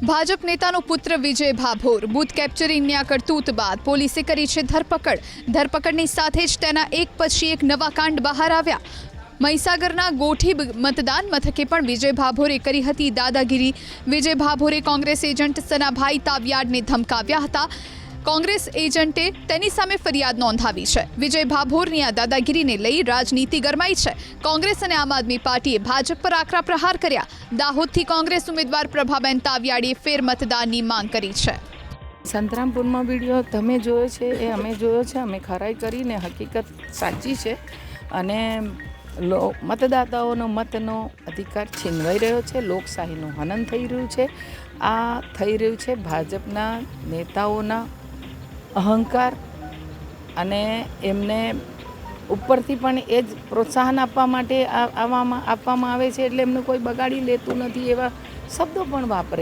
ભાજપ નેતાનો પુત્ર વિજય ભાભોર બૂથ કેપ્ચરિંગની આ કરતૂત બાદ પોલીસે કરી છે ધરપકડની સાથે જ તેના એક પછી એક નવા કાંડ બહાર આવ્યા। મહીસાગરના ગોઠી મતદાન મથકે પણ વિજય ભાભોરે કરી હતી દાદાગીરી। વિજય ભાભોરે કોંગ્રેસ એજન્ટ સનાભાઈ તાવિયાડને ધમકાવ્યા હતા। કોંગ્રેસ એજન્ટે તેની સામે ફરિયાદ નોંધાવી છે। વિજય ભાભોરની આ દાદાગીરીને લઈ રાજનીતિ ગરમાઈ છે। કોંગ્રેસ અને આમ આદમી પાર્ટીએ ભાજપ પર આકરા પ્રહાર કર્યા। દાહોદથી કોંગ્રેસ ઉમેદવાર પ્રભાબેન તાવિયાડીએ ફેર મતદાનની માંગ કરી છે। સંતરામપુરમાં વિડીયો તમે જોયો છે એ અમે જોયો છે। અમે ખરાઈ કરીને હકીકત સાચી છે અને મતદાતાઓનો મતનો અધિકાર છીનવાઈ રહ્યો છે। લોકશાહીનું હનન થઈ રહ્યું છે। આ થઈ રહ્યું છે ભાજપના નેતાઓના અહંકાર અને એમને ઉપરથી પણ એ જ પ્રોત્સાહન આપવા માટે આપવામાં આવે છે, એટલે એમને કોઈ બગાડી લેતું નથી એવા શબ્દો પણ વાપરે